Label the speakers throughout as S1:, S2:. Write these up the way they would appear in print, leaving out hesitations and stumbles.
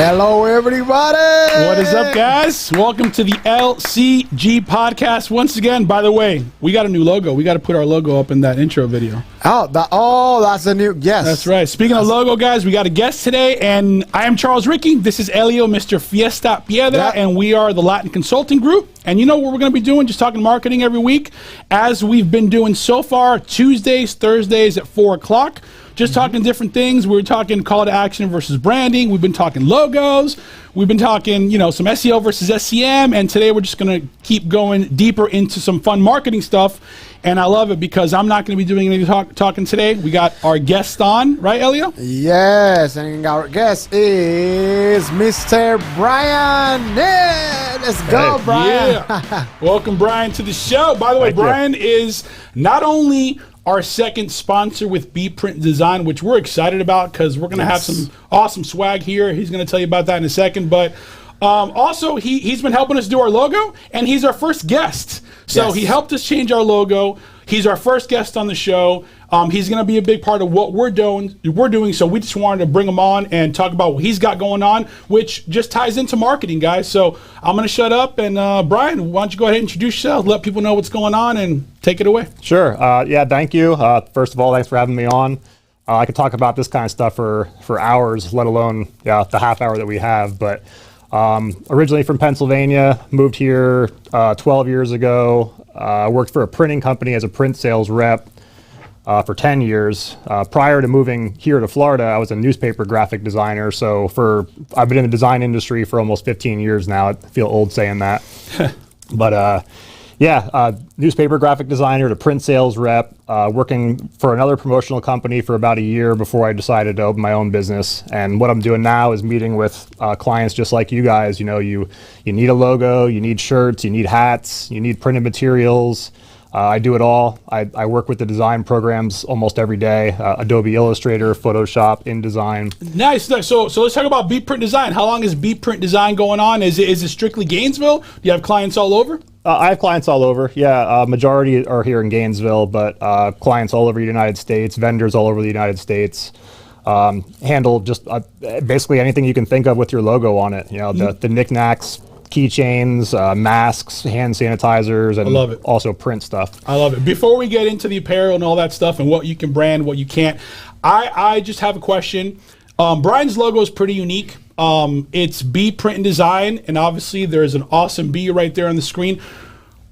S1: Hello, everybody.
S2: What is up, guys? Welcome to the LCG podcast. Once again, by the way, we got a new logo. We got to put our logo up in that intro video.
S1: That's a new guest.
S2: That's right. Speaking of logo, guys, we got a guest today, and I am Charles Ricky. This is Elio, Mr. Fiesta Piedra, and we are the Latin Consulting Group. And you know what we're going to be doing? Just talking marketing every week, as we've been doing so far, Tuesdays, Thursdays at 4 o'clock. Just talking different things. We're talking call to action versus branding. We've been talking logos. We've been talking, some SEO versus SEM. And today we're just going to keep going deeper into some fun marketing stuff. And I love it because I'm not going to be doing any talking today. We got our guest on, right, Elio?
S1: Yes, and our guest is Mr. Brian Kneep. Let's go, Brian.
S2: Yeah. Welcome, Brian, to the show. By the way, Brian is not only our second sponsor with B Print Design, which we're excited about because we're going to have some awesome swag here. He's going to tell you about that in a second. But also, he's been helping us do our logo, and he's our first guest. So he helped us change our logo. He's our first guest on the show. He's going to be a big part of what we're doing. So we just wanted to bring him on and talk about what he's got going on, which just ties into marketing, guys. So I'm going to shut up. And Brian, why don't you go ahead and introduce yourself, let people know what's going on, and take it away.
S3: Sure. Thank you. First of all, thanks for having me on. I could talk about this kind of stuff for hours, let alone the half hour that we have. But originally from Pennsylvania, moved here 12 years ago. Worked for a printing company as a print sales rep for 10 years. Prior to moving here to Florida, I was a newspaper graphic designer. So I've been in the design industry for almost 15 years now. I feel old saying that. But newspaper graphic designer to print sales rep, working for another promotional company for about a year before I decided to open my own business. And what I'm doing now is meeting with clients just like you guys. You need a logo, you need shirts, you need hats, you need printed materials. I do it all. I work with the design programs almost every day. Adobe Illustrator, Photoshop, InDesign.
S2: Nice. So let's talk about B Print Design. How long is B Print Design going on? Is it strictly Gainesville? Do you have clients all over?
S3: I have clients all over. Majority are here in Gainesville, but clients all over the United States, vendors all over the United States. Handle just basically anything you can think of with your logo on it. The knickknacks, keychains, masks, hand sanitizers, and also print stuff.
S2: I love it. Before we get into the apparel and all that stuff and what you can brand, what you can't, I just have a question. Brian's logo is pretty unique. It's B Print and Design, and obviously there's an awesome bee right there on the screen.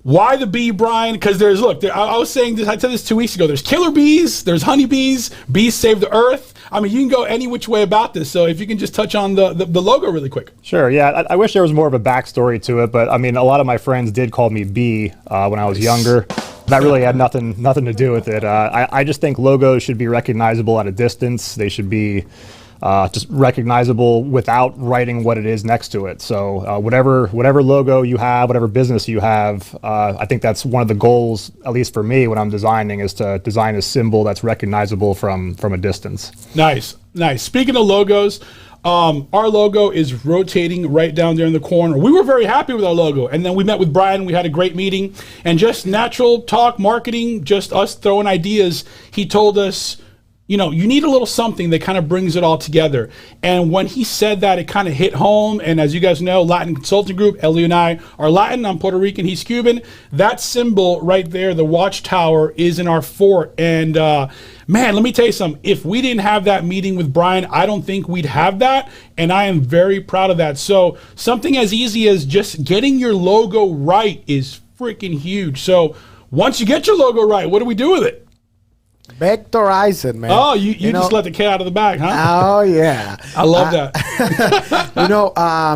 S2: Why the bee, Brian? Because I was saying this, I said this 2 weeks ago, there's killer bees, there's honeybees, bees save the earth. I mean, you can go any which way about this. So if you can just touch on the logo really quick.
S3: Sure, yeah. I wish there was more of a backstory to it, but I mean, a lot of my friends did call me Bee when I was younger. That really had nothing to do with it. I just think logos should be recognizable at a distance. They should be just recognizable without writing what it is next to it. So whatever logo you have, whatever business you have, I think that's one of the goals, at least for me when I'm designing, is to design a symbol that's recognizable from a distance.
S2: Nice. Speaking of logos, our logo is rotating right down there in the corner. We were very happy with our logo. And then we met with Brian. We had a great meeting. And just natural talk, marketing, just us throwing ideas. He told us, you need a little something that kind of brings it all together. And when he said that, it kind of hit home. And as you guys know, Latin Consulting Group, Elio and I are Latin. I'm Puerto Rican, he's Cuban. That symbol right there, the watchtower, is in our fort. And man, let me tell you something. If we didn't have that meeting with Brian, I don't think we'd have that. And I am very proud of that. So something as easy as just getting your logo right is freaking huge. So once you get your logo right, what do we do with it?
S1: Vectorize it, man.
S2: Oh, you just let the cat out of the bag, huh?
S1: Oh, yeah.
S2: I love that.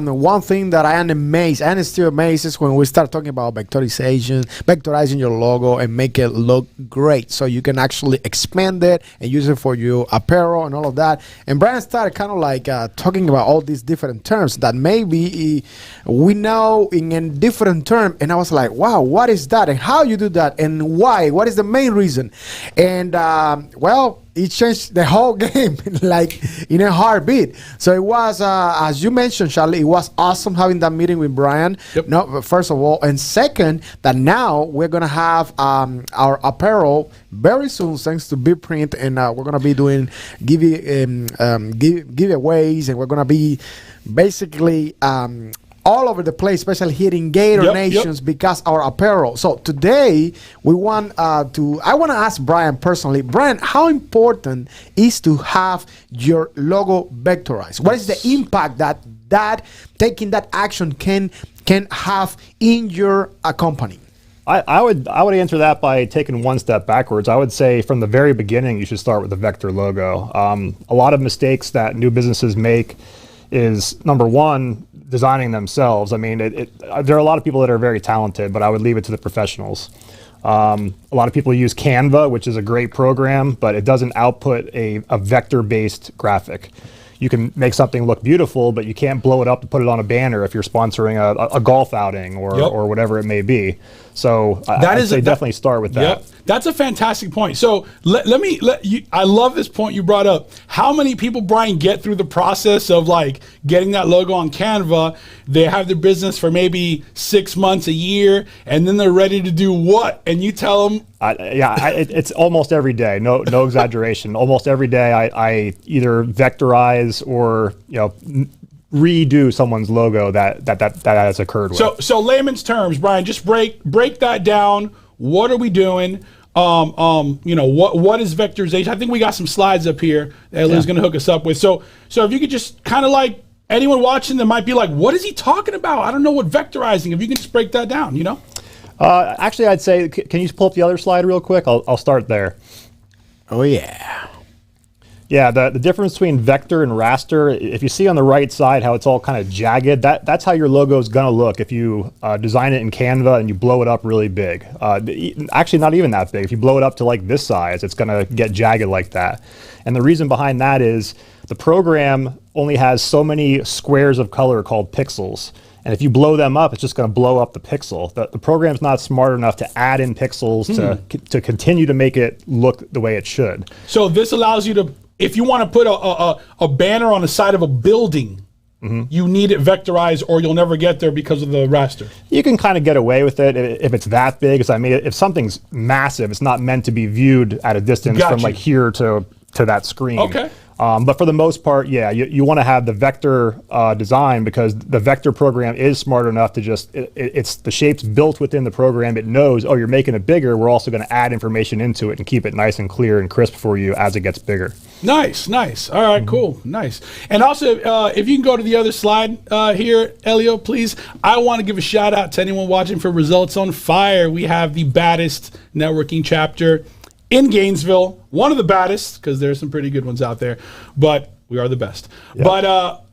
S1: One thing that I am amazed, and still amazed, is when we start talking about vectorizing your logo and make it look great, so you can actually expand it and use it for your apparel and all of that. And Brian started kind of like talking about all these different terms that maybe we know in a different term. And I was like, wow, what is that? And how you do that? And why? What is the main reason? And it changed the whole game like in a heartbeat. So it was, as you mentioned, Charlie, it was awesome having that meeting with Brian.
S2: Yep.
S1: No, first of all, and second, that now we're gonna have our apparel very soon, thanks to Big Print, and we're gonna be doing giveaways, and we're gonna be basically all over the place, especially here in Gator Nations, because our apparel. So today we want I want to ask Brian personally. Brian, how important is to have your logo vectorized? What is the impact that taking that action can have in your company?
S3: I would answer that by taking one step backwards. I would say from the very beginning, you should start with the vector logo. A lot of mistakes that new businesses make is, number one, designing themselves. I mean, there are a lot of people that are very talented, but I would leave it to the professionals. A lot of people use Canva, which is a great program, but it doesn't output a vector-based graphic. You can make something look beautiful, but you can't blow it up to put it on a banner if you're sponsoring a golf outing or whatever it may be. So I'd say definitely start with that.
S2: Yep. That's a fantastic point. So let you, I love this point you brought up. How many people, Brian, get through the process of like getting that logo on Canva? They have their business for maybe 6 months, a year, and then they're ready to do what? And you tell them,
S3: it's almost every day. No exaggeration. Almost every day, I either vectorize or redo someone's logo that has occurred with.
S2: So layman's terms, Brian, just break that down. What are we doing? What is vectorization? I think we got some slides up here that Lou's going to hook us up with. So if you could just kind of like anyone watching that might be like, what is he talking about? I don't know what vectorizing. If you can just break that down,
S3: Actually, I'd say, can you pull up the other slide real quick? I'll start there.
S1: Oh yeah.
S3: Yeah, the difference between vector and raster, if you see on the right side how it's all kind of jagged, that's how your logo is going to look if you design it in Canva and you blow it up really big. Actually, not even that big. If you blow it up to like this size, it's going to get jagged like that. And the reason behind that is the program only has so many squares of color called pixels. And if you blow them up, it's just going to blow up the pixel. The program's not smart enough to add in pixels to continue to make it look the way it should.
S2: So this allows you to, if you want to put a banner on the side of a building, you need it vectorized or you'll never get there because of the raster.
S3: You can kind of get away with it if it's that big. Because I mean, if something's massive, it's not meant to be viewed at a distance from like here to that screen.
S2: Okay.
S3: But for the most part, yeah, you want to have the vector design because the vector program is smart enough to just, it's the shape's built within the program. It knows, oh, you're making it bigger. We're also going to add information into it and keep it nice and clear and crisp for you as it gets bigger.
S2: Nice. All right, cool. Nice. And also, if you can go to the other slide here, Elio, please. I want to give a shout out to anyone watching for Results on Fire. We have the baddest networking chapter in Gainesville, one of the baddest, because there's some pretty good ones out there, but we are the best. Yep. But,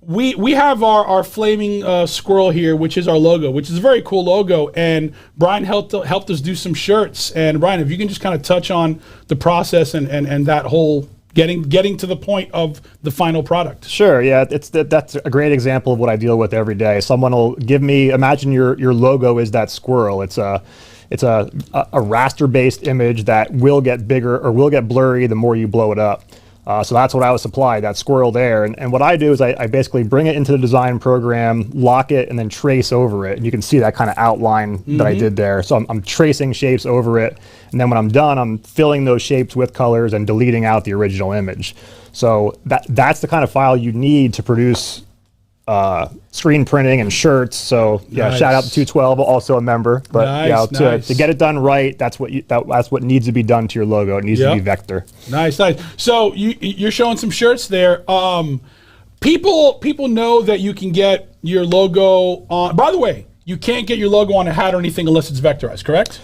S2: we have our flaming squirrel here, which is our logo, which is a very cool logo. And Brian helped us do some shirts. And Brian, if you can just kind of touch on the process and that whole getting to the point of the final product.
S3: Sure, yeah, that's a great example of what I deal with every day. Someone will give me, imagine your logo is that squirrel. It's a raster-based image that will get bigger or will get blurry the more you blow it up. So that's what I was supplied, that squirrel there. And what I do is I basically bring it into the design program, lock it, and then trace over it. And you can see that kind of outline that I did there. So I'm tracing shapes over it. And then when I'm done, I'm filling those shapes with colors and deleting out the original image. So that's the kind of file you need to produce screen printing and shirts. So yeah, nice. Shout out to 212, also a member. But nice, to get it done right, that's what needs to be done to your logo. It needs to be vector.
S2: Nice. So you're showing some shirts there. People know that you can get your logo on. By the way, you can't get your logo on a hat or anything unless it's vectorized, correct?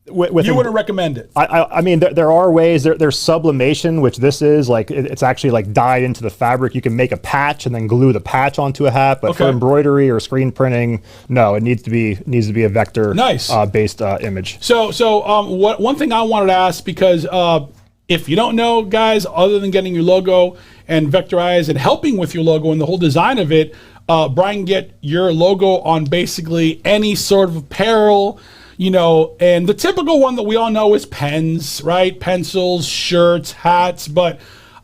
S2: You wouldn't recommend it?
S3: I mean, there are ways. There's sublimation, which this is like it's actually like dyed into the fabric. You can make a patch and then glue the patch onto a hat. But for embroidery or screen printing, no, it needs to be a vector based image.
S2: So one thing I wanted to ask, because if you don't know, guys, other than getting your logo and vectorized and helping with your logo and the whole design of it, Brian, get your logo on basically any sort of apparel. And the typical one that we all know is pens, right? Pencils, shirts, hats. But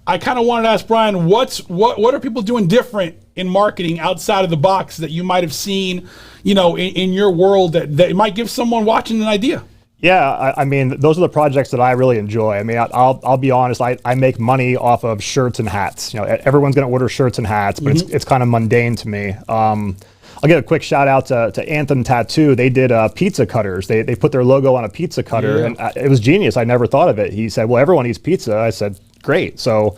S2: I kind of wanted to ask Brian, what are people doing different in marketing outside of the box that you might have seen, in your world that might give someone watching an idea?
S3: Yeah, I mean, those are the projects that I really enjoy. I mean, I'll be honest. I make money off of shirts and hats. You know, everyone's going to order shirts and hats, but it's kind of mundane to me. I'll give a quick shout out to Anthem Tattoo. They did pizza cutters. They put their logo on a pizza cutter, and it was genius. I never thought of it. He said, "Well, everyone eats pizza." I said, "Great." So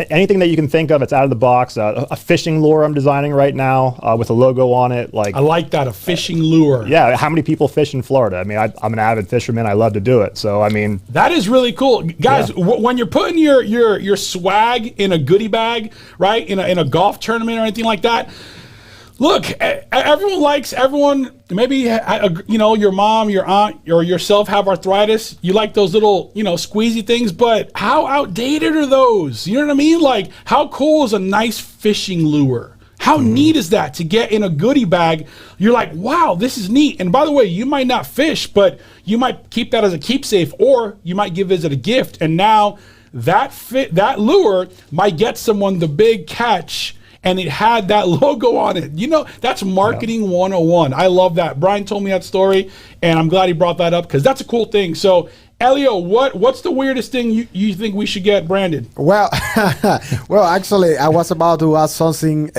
S3: anything that you can think of, it's out of the box. A fishing lure I'm designing right now with a logo on it. Like,
S2: I like that, a fishing lure.
S3: Yeah, how many people fish in Florida? I mean, I'm an avid fisherman. I love to do it. So I mean,
S2: that is really cool, guys. When you're putting your swag in a goodie bag, right, in a golf tournament or anything like that. Look, everyone, maybe, your mom, your aunt, or yourself have arthritis. You like those little, squeezy things, but how outdated are those? You know what I mean? Like, how cool is a nice fishing lure? How neat is that to get in a goodie bag? You're like, wow, this is neat. And by the way, you might not fish, but you might keep that as a keepsake, or you might give it as a gift. And now that lure might get someone the big catch, and it had that logo on it. That's marketing 101. I love that. Brian told me that story, and I'm glad he brought that up because that's a cool thing. So, Elio, what's the weirdest thing you think we should get branded?
S1: Well, actually, I was about to ask something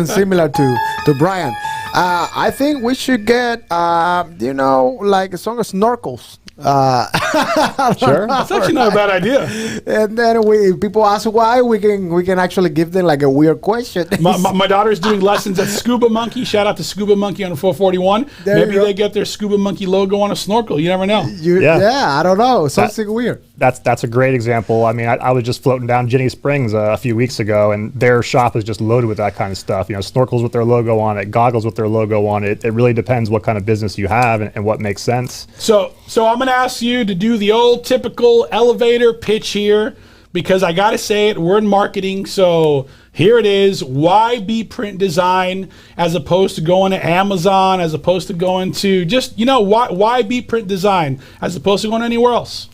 S1: similar to Brian. I think we should get, like a song of snorkels.
S3: Sure,
S2: that's actually not a bad idea.
S1: And then people ask why, we can actually give them like a weird question.
S2: My daughter's doing lessons at Scuba Monkey. Shout out to Scuba Monkey on 441. Maybe they get their Scuba Monkey logo on a snorkel. You never know.
S1: I don't know. Something weird.
S3: That's a great example. I mean, I was just floating down Ginny Springs a few weeks ago, and their shop is just loaded with that kind of stuff. Snorkels with their logo on it, goggles with their logo on it. It really depends what kind of business you have and what makes sense.
S2: So I'm going to ask you to do the old typical elevator pitch here, because I got to say it, we're in marketing. So here it is. Why be print design as opposed to going to Amazon, as opposed to going to just, why be print design as opposed to going anywhere else?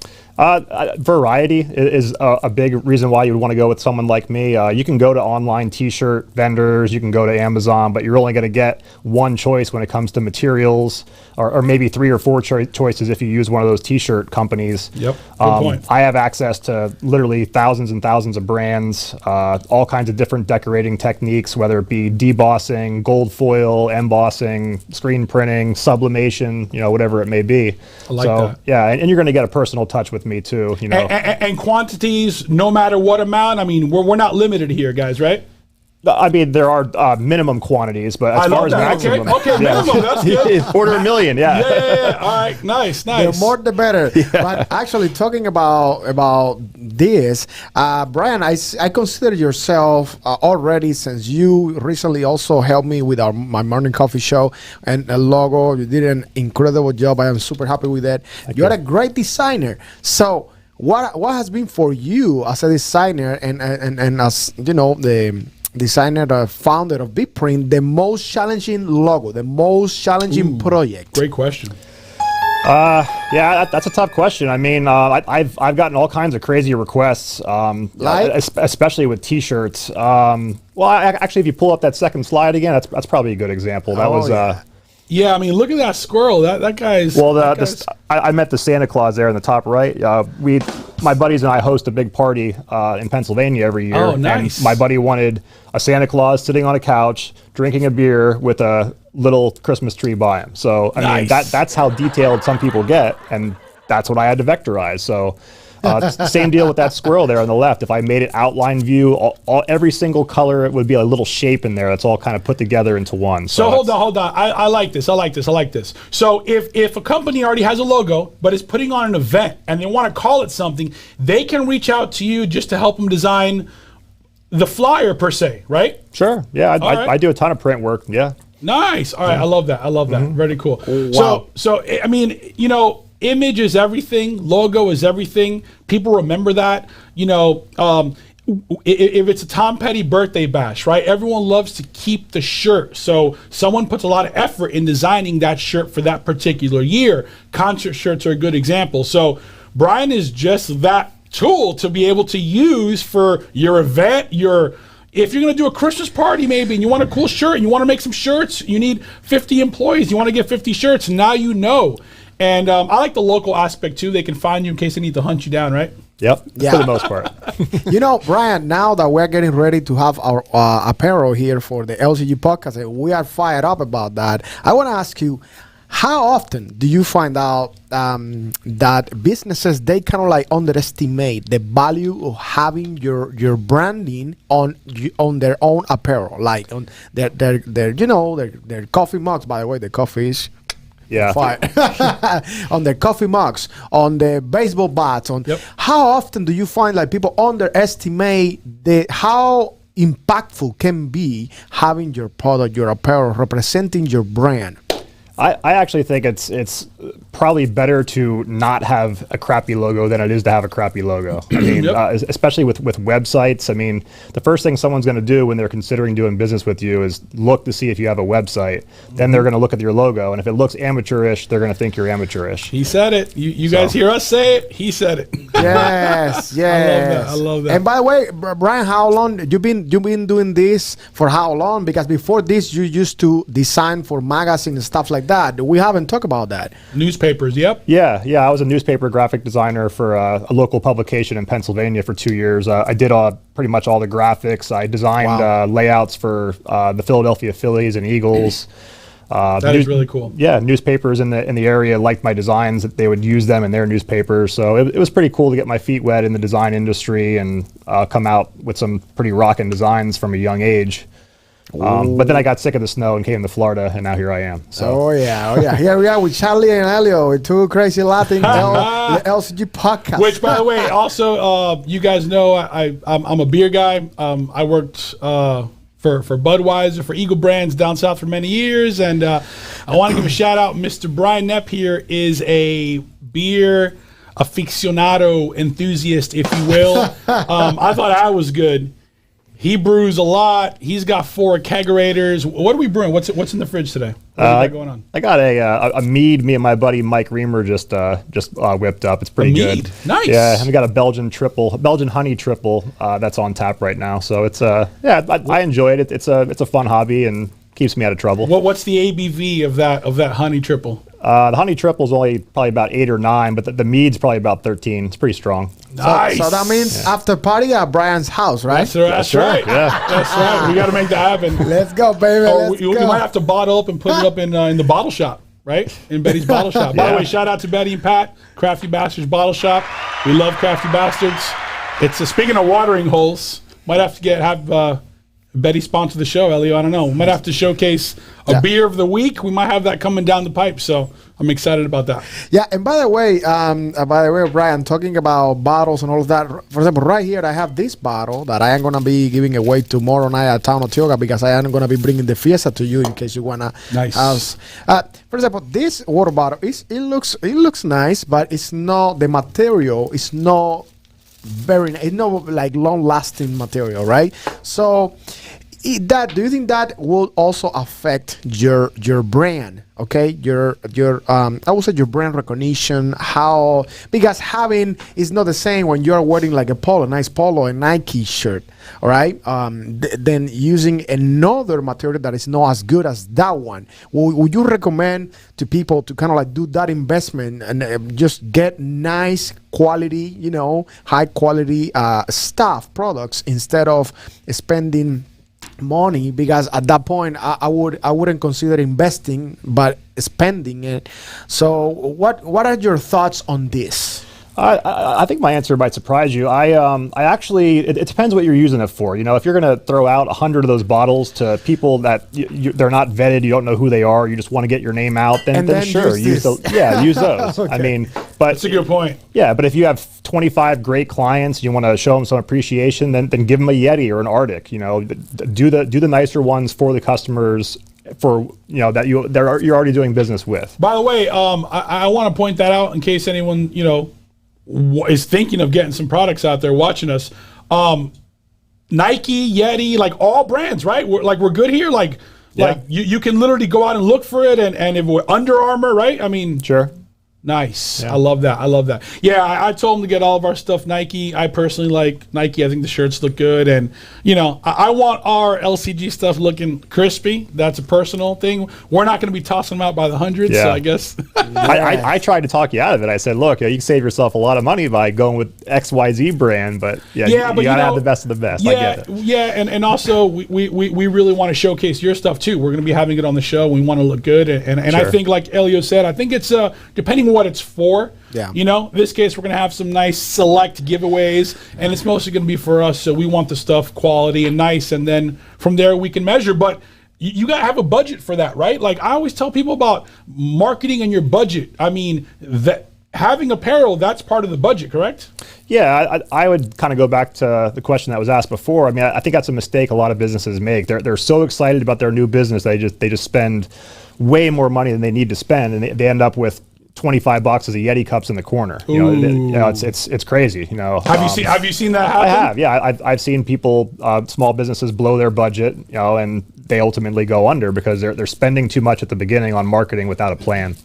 S3: Variety is a big reason why you would want to go with someone like me. You can go to online t-shirt vendors, you can go to Amazon, but you're only going to get one choice when it comes to materials, or maybe 3 or 4 choices if you use one of those t-shirt companies.
S2: Yep, good point.
S3: I have access to literally thousands and thousands of brands, all kinds of different decorating techniques, whether it be debossing, gold foil, embossing, screen printing, sublimation, whatever it may be.
S2: I like that.
S3: Yeah, and you're going to get a personal touch with me too,
S2: and quantities, no matter what amount. I mean, we're not limited here, guys, right?
S3: I mean, there are minimum quantities, but as far as maximum,
S2: okay, minimum, that's good.
S3: Order a million,
S2: yeah. All right, nice.
S1: The more the better. Yeah. But actually, talking about this, Brian, I consider yourself already, since you recently also helped me with my morning coffee show and a logo. You did an incredible job. I am super happy with that. You're a great designer. So what has been for you as a designer and as the designer, the founder of Big Print, the most challenging logo, the most challenging project?
S2: Great question.
S3: Yeah, that's a tough question. I mean, I've gotten all kinds of crazy requests, especially with T-shirts. Actually, if you pull up that second slide again, that's probably a good example. That was.
S2: Yeah, I mean, look at that squirrel. That guy's.
S3: Well, I met the Santa Claus there in the top right. My buddies and I host a big party in Pennsylvania every year.
S2: Oh, nice.
S3: And my buddy wanted a Santa Claus sitting on a couch, drinking a beer with a little Christmas tree by him. So, I mean, that's how detailed some people get, and that's what I had to vectorize. So, same deal with that squirrel there on the left. If I made it outline view, every single color, it would be a little shape in there. That's all kind of put together into one.
S2: So hold on. I like this. So if a company already has a logo, but is putting on an event and they want to call it something, they can reach out to you just to help them design the flyer per se, right?
S3: Sure. Yeah, I do a ton of print work. Yeah.
S2: Nice. All right. I love that. Mm-hmm. Very cool.
S1: Wow.
S2: So I mean, image is everything. Logo is everything. People remember that. If it's a Tom Petty birthday bash, right? Everyone loves to keep the shirt. So someone puts a lot of effort in designing that shirt for that particular year. Concert shirts are a good example. So Brian is just that tool to be able to use for your event, if you're going to do a Christmas party maybe and you want a cool shirt and you want to make some shirts, you need 50 employees, you want to get 50 shirts, now you know. And I like the local aspect too. They can find you in case they need to hunt you down, right?
S3: Yep,
S1: Yeah.
S3: for the most part.
S1: Brian, now that we're getting ready to have our apparel here for the LCG podcast, and we are fired up about that. I want to ask you, how often do you find out that businesses, they kind of like underestimate the value of having your branding on their own apparel, like on their coffee mugs? By the way, the coffee is
S3: Yeah.
S1: fire. On their coffee mugs, on the baseball bats, on how often do you find like people underestimate how impactful can be having your product, your apparel representing your brand?
S3: I actually think it's probably better to not have a crappy logo than it is to have a crappy logo. I mean, especially with websites. I mean, the first thing someone's going to do when they're considering doing business with you is look to see if you have a website. Then they're going to look at your logo, and if it looks amateurish, they're going to think you're amateurish.
S2: He said it. You guys hear us say it? He said it.
S1: Yes, yes.
S2: I love that.
S1: And by the way, Brian, how long you've been doing this for? How long? Because before this, you used to design for magazines and stuff like that. We haven't talked about that.
S2: Newspapers, yep.
S3: Yeah. I was a newspaper graphic designer for a local publication in Pennsylvania for 2 years. I did pretty much all the graphics. I designed layouts for the Philadelphia Phillies and Eagles.
S2: That is really cool.
S3: Yeah, newspapers in the area liked my designs, that they would use them in their newspapers. So it was pretty cool to get my feet wet in the design industry and come out with some pretty rockin' designs from a young age. But then I got sick of the snow and came to Florida, and now here I am. So.
S1: Oh yeah. Here we are with Charlie and Elio, with two crazy Latin, the LCG podcast.
S2: Which, by the way, also you guys know I'm a beer guy. I worked for Budweiser, for Eagle Brands down south for many years, and I want to give a shout out. Mr. Brian Kneep here is a beer aficionado enthusiast, if you will. I thought I was good. He brews a lot. He's got 4 kegerators. What are we brewing? What's in the fridge today? What do you got going on?
S3: I got a mead. Me and my buddy Mike Reamer just whipped up. It's pretty
S2: mead.
S3: good.
S2: Nice.
S3: Yeah, and we got a Belgian honey triple that's on tap right now. So it's I enjoy it. It's a fun hobby and keeps me out of trouble.
S2: What's the ABV of that honey triple?
S3: The honey triple is only probably about 8 or 9, but the mead's probably about 13. It's pretty strong.
S2: Nice.
S1: So that means after party at Brian's house, right?
S2: That's right.
S3: Yeah.
S2: That's right. We got to make that happen.
S1: Let's go, baby.
S2: Or
S1: Let's
S2: we
S1: go.
S2: might have to bottle up and put it up in the bottle shop, right? In Betty's bottle shop. By the way, shout out to Betty and Pat, Crafty Bastards Bottle Shop. We love Crafty Bastards. It's speaking of watering holes. Might have to have Betty sponsor the show, Elio. I don't know. We might have to showcase a beer of the week. We might have that coming down the pipe. So I'm excited about that.
S1: Yeah, and by the way, Brian, talking about bottles and all of that. For example, right here, I have this bottle that I am gonna be giving away tomorrow night at Town of Tioga, because I am gonna be bringing the Fiesta to you in case you wanna.
S2: Nice.
S1: For example, this water bottle it looks nice, but it's not, the material is not it's not like long lasting material, right? So do you think that will also affect your brand? Okay, your I would say your brand recognition. How, because having is not the same when you're wearing like a nice polo, a Nike shirt, all right? Then using another material that is not as good as that one. Would you recommend to people to kind of like do that investment and just get nice quality, high quality products, instead of spending money? Because at that point I wouldn't consider investing but spending it. So what are your thoughts on this?
S3: I think my answer might surprise you. I actually, it depends what you're using it for. If you're going to throw out 100 of those bottles to people that they're not vetted, you don't know who they are, you just want to get your name out, then sure, use those. Okay. I mean, but
S2: that's a good point.
S3: Yeah, but if you have 25 great clients, you want to show them some appreciation, then give them a Yeti or an Arctic. Do the nicer ones for the customers, for that you're already doing business with.
S2: By the way, I want to point that out in case anyone is thinking of getting some products out there watching us. Nike, Yeti, like all brands, right? We're good here. Like you can literally go out and look for it, and if we're Under Armour, right? I mean,
S3: sure.
S2: Nice.
S3: Yeah.
S2: I love that. I love that. Yeah, I told him to get all of our stuff Nike. I personally like Nike. I think the shirts look good. And, you know, I want our LCG stuff looking crispy. That's a personal thing. We're not going to be tossing them out by the hundreds, so
S3: Yeah.
S2: I guess.
S3: I tried to talk you out of it. I said, look, you can save yourself a lot of money by going with XYZ brand, but you got to have the best of the best.
S2: Yeah,
S3: I get it.
S2: Yeah, and also we really want to showcase your stuff too. We're going to be having it on the show. We want to look good. And I
S3: Sure.
S2: think, like Elio said, I think it's, depending on what it's for,
S1: Yeah.
S2: you know, in this case, we're going to have some nice select giveaways, and it's mostly going to be for us. So we want the stuff quality and nice, and then from there we can measure. But you got to have a budget for that, right? Like I always tell people about marketing and your budget. I mean, that having apparel, that's part of the budget, correct?
S3: Yeah, I would kind of go back to the question that was asked before. I mean, I think that's a mistake a lot of businesses make. They're so excited about their new business, they just spend way more money than they need to spend, and they end up with $25 boxes of Yeti cups in the corner. You know, it's crazy. You know,
S2: Have you seen that happen?
S3: I have. Yeah, I've seen people, small businesses, blow their budget. You know, and they ultimately go under because they're spending too much at the beginning on marketing without a plan.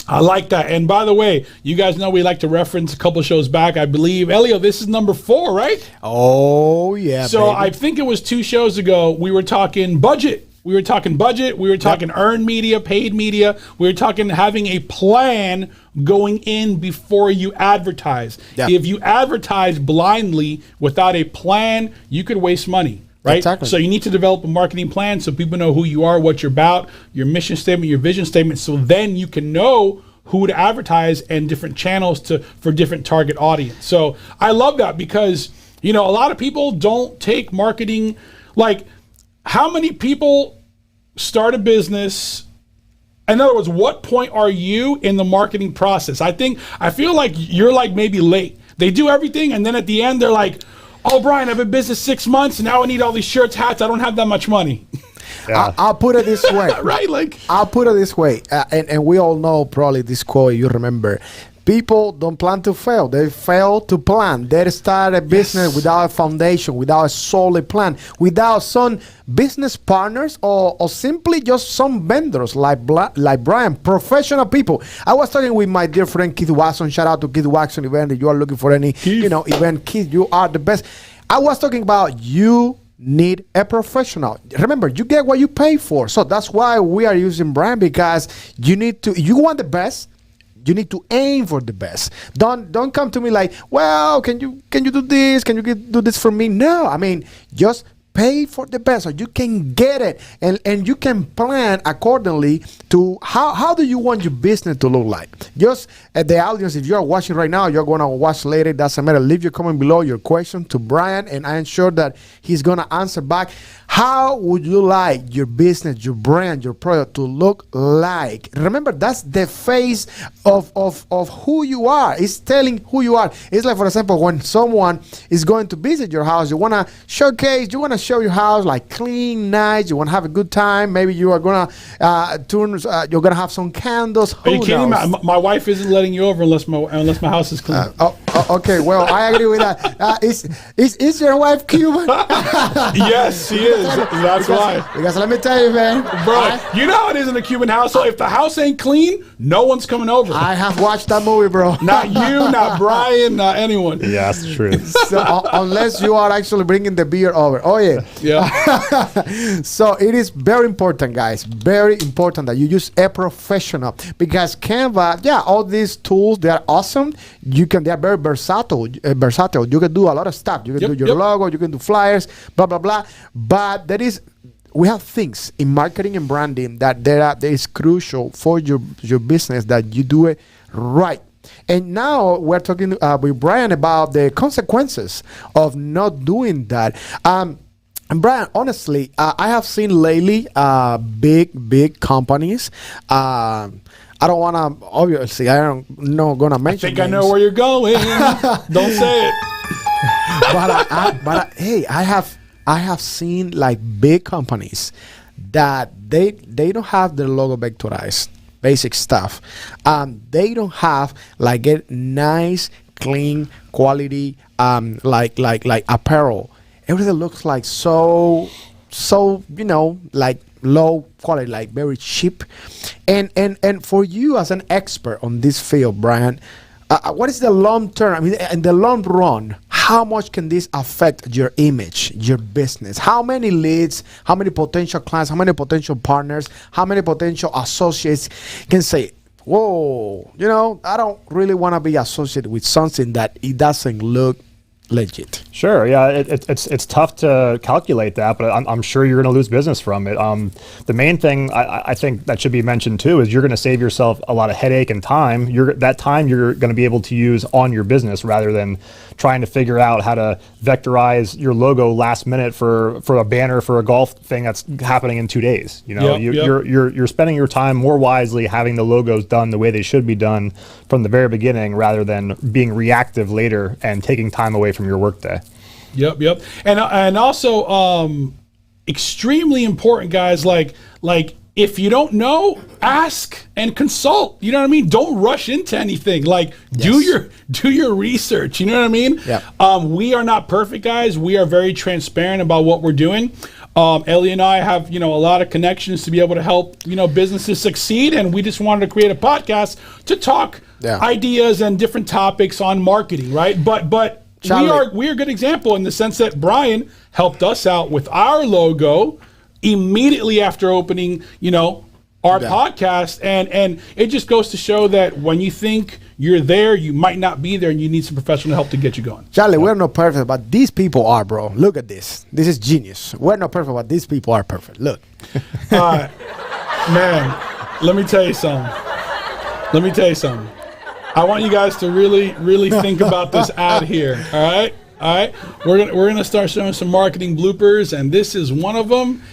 S2: I like that. And by the way, you guys know we like to reference a couple shows back. I believe, Elio, this is number 4, right?
S1: Oh, yeah,
S2: So
S1: baby.
S2: I think it was 2 shows ago. We were talking budget. We were talking earned media, paid media. We were talking having a plan going in before you advertise.
S1: Yeah.
S2: If you advertise blindly without a plan, you could waste money. Right?
S1: Exactly.
S2: So you need to develop a marketing plan so people know who you are, what you're about, your mission statement, your vision statement, so then you can know who to advertise and different channels for different target audience. So I love that because, you know, a lot of people don't take marketing. Like, how many people start a business? In other words, what point are you in the marketing process? I feel like you're like maybe late. They do everything, and then at the end they're like, oh, Brian, I've been in business 6 months, and now I need all these shirts, hats. I don't have that much money.
S3: Yeah.
S1: I'll put it this way.
S2: Right? Like,
S1: I'll put it this way. And we all know probably this quote, you remember. People don't plan to fail. They fail to plan. They start a business without a foundation, without a solid plan, without some business partners or simply just some vendors like Brian, professional people. I was talking with my dear friend Keith Watson. Shout out to Keith Watson event. If you are looking for any, event, Keith, you are the best. I was talking about you need a professional. Remember, you get what you pay for. So that's why we are using Brian, because you want the best. You need to aim for the best. Don't come to me like, well, can you do this? Can you do this for me? No, I mean, just pay for the best so you can get it, and you can plan accordingly to how do you want your business to look like. Just at the audience, if you're watching right now, you're going to watch later, doesn't matter, leave your comment below, your question to Brian, and I am sure that he's going to answer back. How would you like your business, your brand, your product to look like? Remember, that's the face of who you are. It's telling who you are. It's like, for example, when someone is going to visit your house, you want to showcase, you want to show your house like clean, nice, you want to have a good time. Maybe you are going to you're going to have some candles.
S2: are you kidding me?
S1: knows?
S2: My wife isn't letting you over unless my house is clean.
S1: Okay, well, I agree with that. Is your wife Cuban?
S2: Yes, she is. That's why.
S1: Because let me tell you, man.
S2: Bro, you know how it is in a Cuban household. If the house ain't clean, no one's coming over.
S1: I have watched that movie, bro.
S2: Not you, not Brian, not anyone.
S3: Yeah, that's true.
S1: So, unless you are actually bringing the beer over. Oh, yeah.
S2: Yeah.
S1: So it is very important, guys. Very important that you use a professional, because Canva, all these tools, they are awesome. They are very versatile. You can do a lot of stuff. You can do your logo, you can do flyers, blah, blah, blah. But we have things in marketing and branding that is crucial for your business, that you do it right. And now we're talking with Brian about the consequences of not doing that. And Brian, honestly, I have seen lately big companies. I don't want to, obviously, I'm not going to mention
S2: I think I know where you're going. Don't say it.
S1: But hey, I have seen like big companies that they don't have their logo vectorized, basic stuff. They don't have like a nice, clean, quality like apparel. Everything looks like so like low quality, like very cheap. And for you as an expert on this field, Brian, what is the long term? I mean, in the long run, how much can this affect your image, your business? How many leads, how many potential clients, how many potential partners, how many potential associates can say, whoa, you know, I don't really want to be associated with something that it doesn't look legit.
S3: Sure. Yeah, it's tough to calculate that, but I'm sure you're going to lose business from it. The main thing I think that should be mentioned too is you're going to save yourself a lot of headache and time. That time you're going to be able to use on your business rather than trying to figure out how to vectorize your logo last minute for a banner for a golf thing that's happening in 2 days. You know, you're spending your time more wisely having the logos done the way they should be done from the very beginning rather than being reactive later and taking time away from your workday.
S2: Yep. And also extremely important, guys, like if you don't know, ask and consult. You know what I mean? Don't rush into anything. Like do your research. You know what I mean?
S1: Yeah.
S2: We are not perfect, guys. We are very transparent about what we're doing. Ellie and I have, a lot of connections to be able to help, businesses succeed. And we just wanted to create a podcast to talk ideas and different topics on marketing, right? But we are a good example in the sense that Brian helped us out with our logo immediately after opening, our podcast. And it just goes to show that when you think you're there, you might not be there, and you need some professional help to get you going.
S1: Charlie, we're not perfect, but these people are, bro. Look at this. This is genius. We're not perfect, but these people are perfect. Look.
S2: Man, let me tell you something. I want you guys to really, really think about this ad here. All right. We're gonna start showing some marketing bloopers, and this is one of them.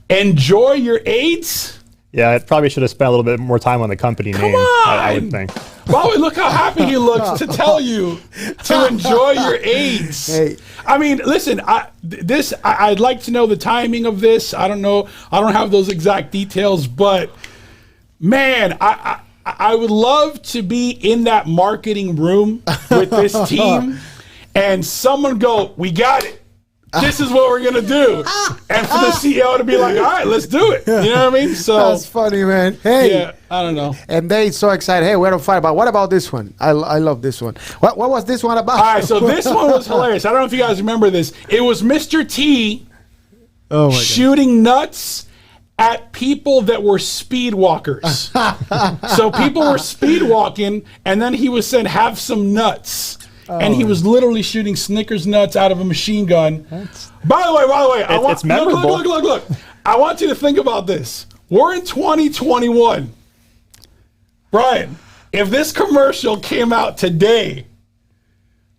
S2: Enjoy your AIDS.
S3: Yeah, I probably should have spent a little bit more time on the company name. I would think.
S2: Wow, look how happy he looks to tell you to enjoy your AIDS.
S1: Hey.
S2: I mean, listen, I'd like to know the timing of this. I don't know. I don't have those exact details, but man, I would love to be in that marketing room with this team and someone go, we got it. This is what we're going to do. And for the CEO to be like, all right, let's do it. You know what I mean? So
S1: that's funny, man. Hey.
S2: Yeah, I don't know.
S1: And they so excited. Hey, we're on fire. But what about this one? I love this one. What was this one about?
S2: All right, so this one was hilarious. I don't know if you guys remember this. It was Mr. T shooting nuts at people that were speed walkers. So people were speed walking, and then he was saying, have some nuts. And he was literally shooting Snickers nuts out of a machine gun. By the way,
S3: it's memorable.
S2: Look. I want you to think about this. We're in 2021. Brian, if this commercial came out today,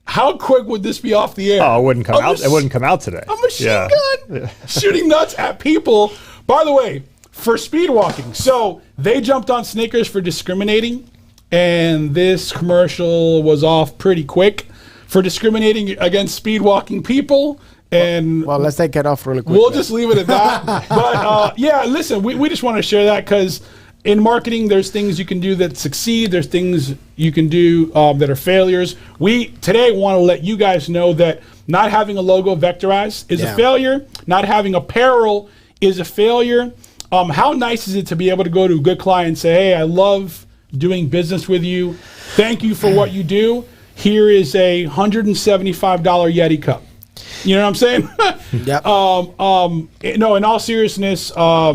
S2: how quick would this be off the air?
S3: Oh, it wouldn't come out. It wouldn't come out today.
S2: A machine gun shooting nuts at people. By the way, for speed walking. So they jumped on Snickers for discriminating. And this commercial was off pretty quick for discriminating against speed walking people. And
S1: well, let's take it off really quick.
S2: We'll just leave it at that. But yeah, listen, we just want to share that because in marketing, there's things you can do that succeed. There's things you can do that are failures. We today want to let you guys know that not having a logo vectorized is a failure. Not having apparel is a failure. How nice is it to be able to go to a good client and say, hey, I love doing business with you. Thank you for what you do. Here is a $175 Yeti cup. You know what I'm saying?
S1: Yep.
S2: No, in all seriousness, I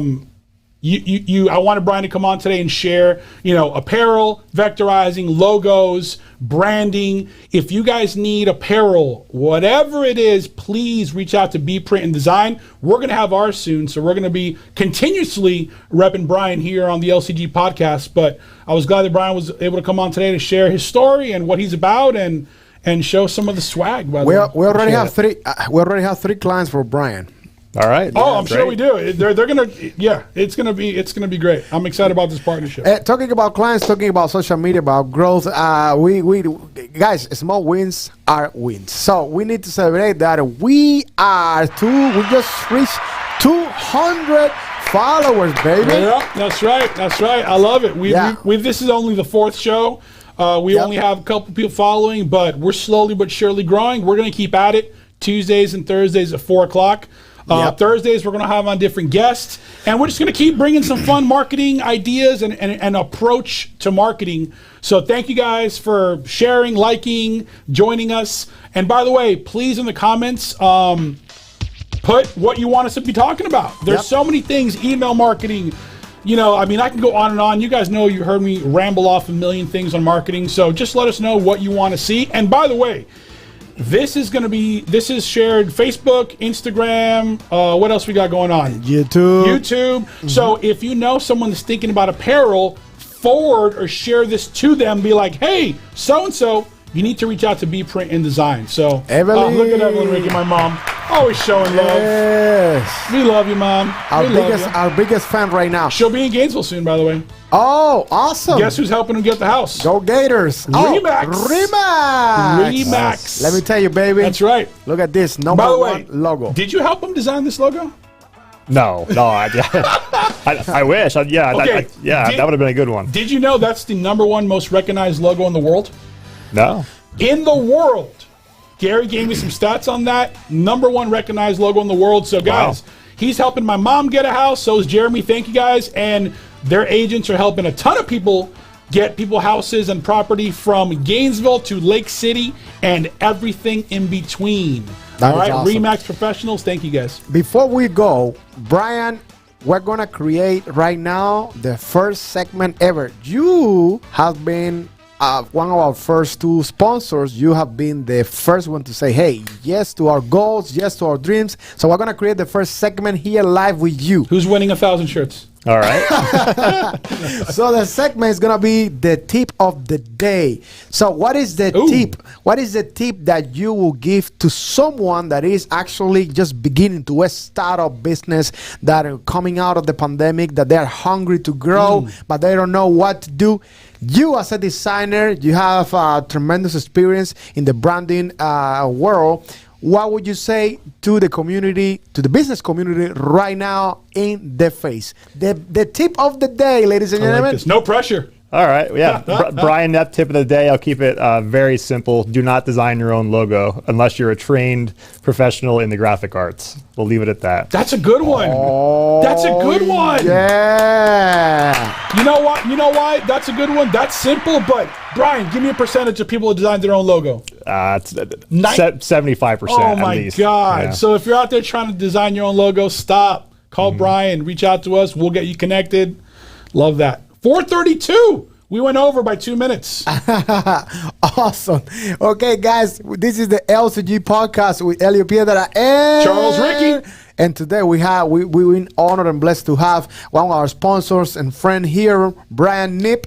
S2: wanted Brian to come on today and share, apparel, vectorizing, logos, branding. If you guys need apparel, whatever it is, please reach out to B Print and Design. We're going to have ours soon, so we're going to be continuously repping Brian here on the LCG podcast. But I was glad that Brian was able to come on today to share his story and what he's about and show some of the swag.
S1: We already have three clients for Brian.
S3: All right.
S2: Oh, I'm sure we do. They're gonna. Yeah, it's gonna be great. I'm excited about this partnership.
S1: Talking about clients, talking about social media, about growth. We guys, small wins are wins. So we need to celebrate that. We just reached 200 followers, baby.
S2: Yeah, that's right. I love it. This is only the fourth show. We only have a couple people following, but we're slowly but surely growing. We're gonna keep at it. Tuesdays and Thursdays at 4:00.
S1: Yep.
S2: Thursdays, we're going to have on different guests. And we're just going to keep bringing some fun marketing ideas and approach to marketing. So thank you guys for sharing, liking, joining us. And by the way, please in the comments, put what you want us to be talking about. There's so many things, email marketing. You know, I mean, I can go on and on. You guys know you heard me ramble off a million things on marketing. So just let us know what you want to see. And by the way, this is shared Facebook, Instagram. What else we got going on? YouTube. So if you know someone that's thinking about apparel, forward or share this to them. Be like, hey, so-and-so, you need to reach out to B Print and Design. So
S1: Evelyn.
S2: Look at Evelyn, Ricky, my mom. Always showing love.
S1: Yes.
S2: We love you, Mom.
S1: Our biggest fan right now.
S2: She'll be in Gainesville soon, by the way.
S1: Oh, awesome.
S2: Guess who's helping him get the house?
S1: Go Gators.
S2: Remax.
S1: Remax. Let me tell you, baby.
S2: That's right.
S1: Look at this number
S2: By the way,
S1: one logo.
S2: Did you help him design this logo?
S3: No, I wish.
S2: Okay.
S3: That would have been a good one.
S2: Did you know that's the #1 most recognized logo in the world?
S3: No.
S2: In the world. Gary gave me some stats on that. #1 recognized logo in the world. So, guys, he's helping my mom get a house. So is Jeremy. Thank you, guys. And their agents are helping a ton of people get people houses and property from Gainesville to Lake City and everything in between.
S1: That
S2: All
S1: is
S2: right,
S1: awesome.
S2: Remax Professionals. Thank you, guys.
S1: Before we go, Brian, we're going to create right now the first segment ever. You have been one of our first 2 sponsors. You have been the first one to say, hey, yes to our goals, yes to our dreams. So we're going to create the first segment here live with you.
S2: Who's winning 1,000 shirts?
S3: All right.
S1: So the segment is going to be the tip of the day. So what is the tip? What is the tip that you will give to someone that is actually just beginning to a startup business, that are coming out of the pandemic, that they're hungry to grow, but they don't know what to do? You as a designer, you have tremendous experience in the branding world. What would you say to the community, to the business community right now in the face? The tip of the day, ladies and gentlemen.
S2: Like this. No pressure.
S3: All right. Yeah. Brian Kneep, tip of the day. I'll keep it very simple. Do not design your own logo unless you're a trained professional in the graphic arts. We'll leave it at that.
S2: That's a good one. That's a good one.
S1: Yeah.
S2: You know what? You know why? That's a good one. That's simple, but Brian, give me a percentage of people who design their own logo.
S3: It's 75%.
S2: Oh my
S3: at least.
S2: God.
S3: Yeah.
S2: So if you're out there trying to design your own logo, stop. Call Brian. Reach out to us. We'll get you connected. Love that. 4:32. We went over by 2 minutes.
S1: Awesome. Okay, guys, this is the LCG podcast with Elio Piedra and
S2: Charles Ricky.
S1: And today we've been honored and blessed to have one of our sponsors and friend here, Brian Kneep.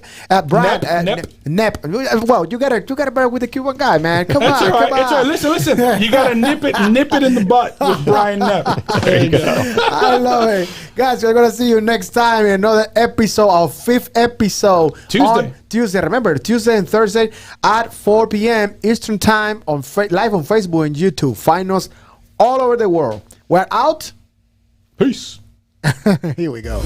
S1: Kneep. Well, you gotta bear with the Cuban guy, man. Come
S2: That's
S1: on,
S2: all right.
S1: come
S2: It's all
S1: on.
S2: right. Listen. You gotta nip it in the butt with Brian Kneep. There you go.
S1: I love it. Guys, we're going to see you next time in another episode, our 5th episode. Tuesday. Remember, Tuesday and Thursday at 4 p.m. Eastern Time live on Facebook and YouTube. Find us all over the world. We're out.
S2: Peace.
S1: Here we go.